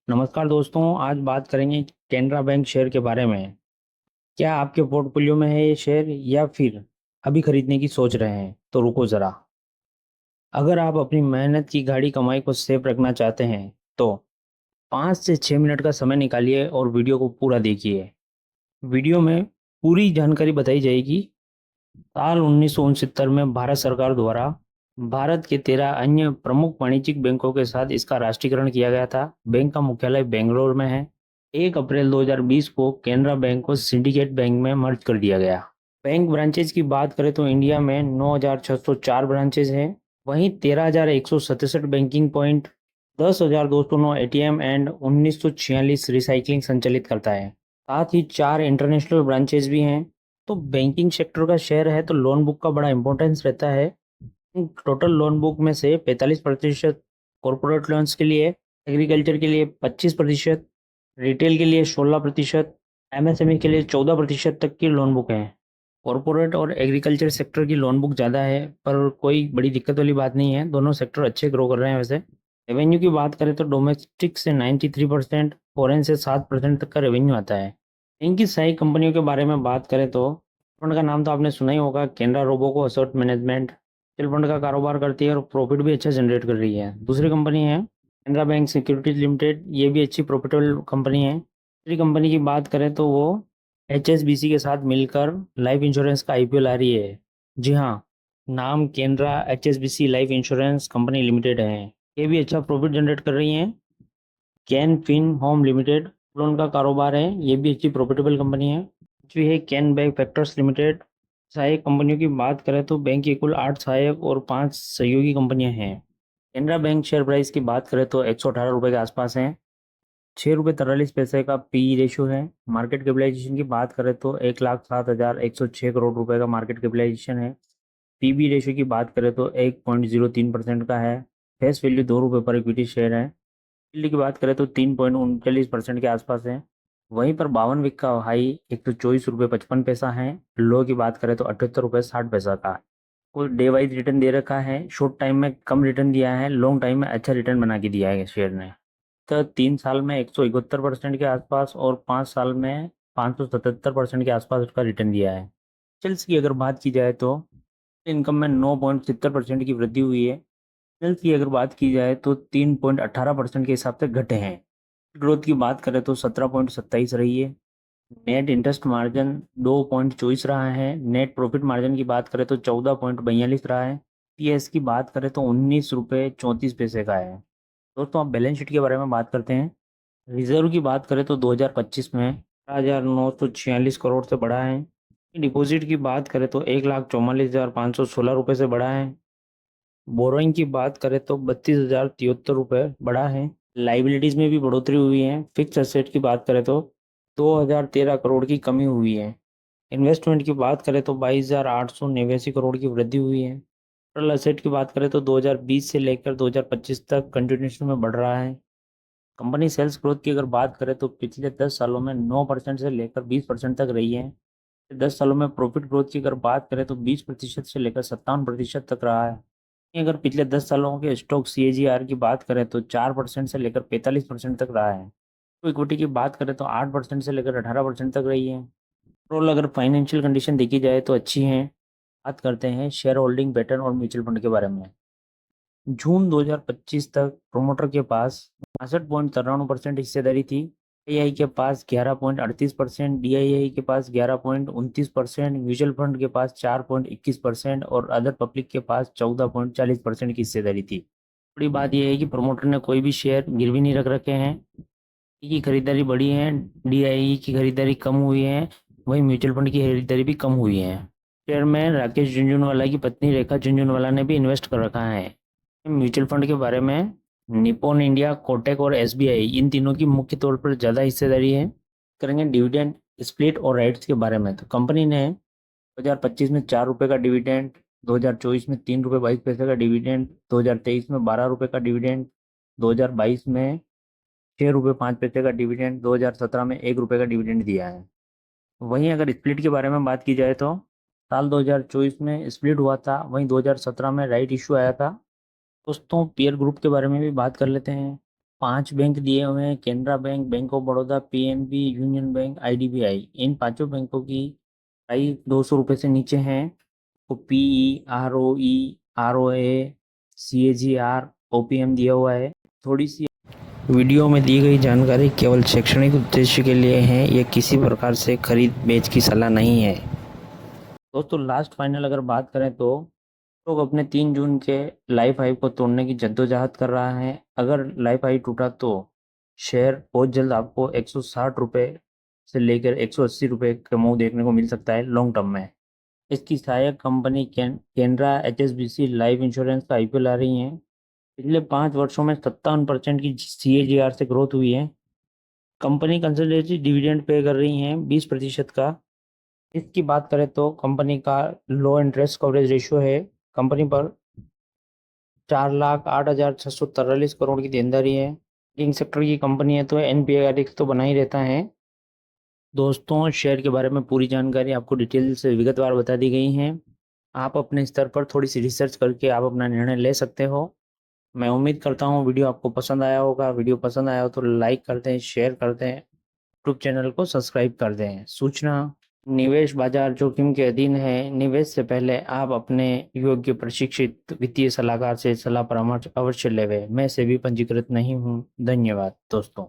नमस्कार दोस्तों, आज बात करेंगे कैनरा बैंक शेयर के बारे में। क्या आपके पोर्टफोलियो में है ये शेयर या फिर अभी खरीदने की सोच रहे हैं? तो रुको ज़रा। अगर आप अपनी मेहनत की गाढ़ी कमाई को सेफ रखना चाहते हैं तो 5 से 6 मिनट का समय निकालिए और वीडियो को पूरा देखिए। वीडियो में पूरी जानकारी बताई जाएगी। साल 1969 में भारत सरकार द्वारा भारत के 13 अन्य प्रमुख वाणिज्यिक बैंकों के साथ इसका राष्ट्रीयकरण किया गया था। बैंक का मुख्यालय बेंगलोर में है। 1 अप्रैल 2020 को कैनरा बैंक को सिंडिकेट बैंक में मर्ज कर दिया गया। बैंक ब्रांचेज की बात करें तो इंडिया में 9,604 ब्रांचेज हैं। वहीं 13,167 banking point, 10,209 ATM and 1946 recycling संचालित करता है। साथ ही 4 इंटरनेशनल ब्रांचेज भी हैं। तो बैंकिंग सेक्टर का शेयर है तो लोन बुक का बड़ा इंपॉर्टेंस रहता है। टोटल लोन बुक में से 45% कॉरपोरेट लोन्स के लिए, एग्रीकल्चर के लिए 25%, रिटेल के लिए 16%, एमएसएमई के लिए 14% तक की लोन बुक है। कॉरपोरेट और एग्रीकल्चर सेक्टर की लोन बुक ज़्यादा है, पर कोई बड़ी दिक्कत वाली बात नहीं है। दोनों सेक्टर अच्छे ग्रो कर रहे हैं। वैसे रेवेन्यू की बात करें तो डोमेस्टिक से 93%, फॉरेन से 7% तक का रेवेन्यू आता है। इनकी सही कंपनियों के बारे में बात करें तो फंड का नाम तो आपने सुना ही होगा, Canara Robeco asset management. Mutual fund का कारोबार करती है और प्रॉफिट भी अच्छा जनरेट कर रही है। दूसरी कंपनी है कैनरा बैंक सिक्योरिटीज लिमिटेड, ये भी अच्छी प्रॉफिटेबल कंपनी है। तीसरी कंपनी की बात करें तो वो एचएसबीसी के साथ मिलकर लाइफ इंश्योरेंस का आईपीओ ला रही है। जी हाँ, नाम Canara HSBC life insurance company limited है। ये भी अच्छा प्रॉफिट जनरेट कर रही है। कैन फिन होम लिमिटेड लोन का कारोबार है, ये भी अच्छी प्रॉफिटेबल कंपनी है। जो है कैन बैंक फैक्टर्स लिमिटेड। सहायक कंपनियों की बात करें तो बैंक की कुल 8 सहायक और 5 सहयोगी कंपनियां हैं। कैनरा बैंक शेयर प्राइस की बात करें तो 118 रुपये के आसपास है। 6 रुपये 43 पैसे का पी रेशियो है। मार्केट कैपिटलाइजेशन की बात करें तो 1,07,106 करोड़ रुपए का मार्केट कैपिटलाइजेशन है। पीबी रेशियो की बात करें तो 1.03% का है। फेस वैल्यू 2 रुपये पर इक्विटी शेयर है। यील्ड की बात करें तो 3.39% के आसपास है। वहीं पर 52 वीक का हाई 124 रुपये 55 पैसा है। लो की बात करें तो 78 रुपये 60 पैसा का। कुल डे वाइज रिटर्न दे रखा है। शॉर्ट टाइम में कम रिटर्न दिया है, लॉन्ग टाइम में अच्छा रिटर्न बना के दिया है शेयर ने। तो 3 साल में 171% के आसपास और 5 साल में 577% के आसपास उसका रिटर्न दिया है। सेल्स की अगर बात की जाए तो इनकम में 9.70% की वृद्धि हुई है। सेल्स की अगर बात की जाए तो 3.18% के हिसाब से घटे हैं। ग्रोथ की बात करें तो 17.27 रही है। नेट इंटरेस्ट मार्जिन 2.24 रहा है। नेट प्रॉफिट मार्जिन की बात करें तो 14.42 रहा है। पीएस की बात करें तो 19 रुपये 34 पैसे का है। दोस्तों, आप बैलेंस शीट के बारे में बात करते हैं। रिजर्व की बात करें तो 2025 में 4,946 करोड़ से बढ़ा है। डिपॉजिट की बात करें तो 1,44,516 रुपये से बढ़ा है। बोरोइंग की बात करें तो 32,073 रुपये बढ़ा है। लाइबिलिटीज में भी बढ़ोतरी हुई है। फिक्स एसेट की बात करें तो 2,013 करोड़ की कमी हुई है। इन्वेस्टमेंट की बात करें तो 22,889 करोड़ की वृद्धि हुई है। टोटल एसेट की बात करें तो 2020 से लेकर 2025 तक कंटिन्यूशन में बढ़ रहा है। कंपनी सेल्स ग्रोथ की अगर बात करें तो पिछले 10 सालों में 9% से लेकर 20% तक रही है। 10 सालों में प्रॉफिट ग्रोथ की अगर बात करें तो 20% से लेकर 57% तक रहा है। अगर पिछले 10 सालों के स्टॉक सीएजीआर की बात करें तो 4% से लेकर 45% तक रहा है। तो इक्विटी की बात करें तो 8% से लेकर 18% तक रही है। ओवरऑल अगर फाइनेंशियल कंडीशन देखी जाए तो अच्छी है। बात करते हैं शेयर होल्डिंग पैटर्न और म्यूचुअल फंड के बारे में। जून 2025 तक प्रोमोटर के पास 62.93% हिस्सेदारी थी। एआई के पास 11.38%, डीआईआई के पास 11.29%, म्यूचुअल फंड के पास 4.21% और अदर पब्लिक के पास 14.40% की हिस्सेदारी थी। बड़ी बात यह है कि प्रोमोटर ने कोई भी शेयर गिरवी नहीं रख रखे हैं। की खरीदारी बढ़ी है, डीआईई की खरीदारी कम हुई है, वहीं म्यूचुअल फंड की खरीदारी भी कम हुई है। शेयर में राकेश झुंझुनवाला की पत्नी रेखा झुंझुनवाला ने भी इन्वेस्ट कर रखा है। म्यूचुअल फंड के बारे में निप्पॉन इंडिया, कोटक और एसबीआई, इन तीनों की मुख्य तौर पर ज़्यादा हिस्सेदारी है। करेंगे डिविडेंड, स्प्लिट और राइट्स के बारे में। तो कंपनी ने 2025 में 4 रुपये का डिविडेंड, 2024 में 3 रुपये 22 पैसे का डिविडेंड, 2023 में 12 रुपये का डिविडेंड, 2022 में 6 रुपये 5 पैसे का डिविडेंड, 2017 में 1 रुपये का डिविडेंड दिया है। वहीं अगर स्प्लिट के बारे में बात की जाए तो साल 2024 में स्प्लिट हुआ था, वहीं 2017 में राइट इशू आया था। दोस्तों, पीयर ग्रुप के बारे में भी बात कर लेते हैं। 5 बैंक दिए हुए हैं, Canara bank, bank of Baroda, PNB, union bank, IDBI. इन पांचों बैंकों की प्राइस 200 रुपये से नीचे हैं। तो PE, ROE, ROA, CAGR, OPM दिया हुआ है। थोड़ी सी वीडियो में दी गई जानकारी केवल शैक्षणिक उद्देश्य के लिए है, यह किसी प्रकार से खरीद बेच की सलाह नहीं है। दोस्तों लास्ट फाइनल अगर बात करें तो लोग अपने 3 जून के लाइफ हाई को तोड़ने की जद्दोजहद कर रहा है। अगर लाइफ हाई टूटा तो शेयर बहुत जल्द आपको 160 रुपये से लेकर 180 रुपये का मूव देखने को मिल सकता है लॉन्ग टर्म में। इसकी सहायक company Canara HSBC life insurance का आईपीओ आ रही है। पिछले 5 वर्षों में 57% की सीएजीआर से ग्रोथ हुई है। कंपनी कंसोलिडेटेड डिविडेंड पे कर रही हैं 20% का। इसकी बात करें तो कंपनी का लो इंटरेस्ट कवरेज रेशियो है। कंपनी पर 4,08,643 करोड़ की देनदारी है। बैंकिंग सेक्टर की कंपनी है तो एनपीए का रिस्क तो बना ही रहता है। दोस्तों शेयर के बारे में पूरी जानकारी आपको डिटेल से विगतवार बता दी गई है। आप अपने स्तर पर थोड़ी सी रिसर्च करके आप अपना निर्णय ले सकते हो। मैं उम्मीद करता हूँ वीडियो आपको पसंद आया होगा। वीडियो पसंद आया हो तो लाइक कर दें, शेयर कर दें, यूट्यूब चैनल को सब्सक्राइब कर दें। सूचना निवेश बाजार जोखिम के अधीन है। निवेश से पहले आप अपने योग्य प्रशिक्षित वित्तीय सलाहकार से सलाह परामर्श अवश्य लेवें। मैं सेबी पंजीकृत नहीं हूँ। धन्यवाद दोस्तों।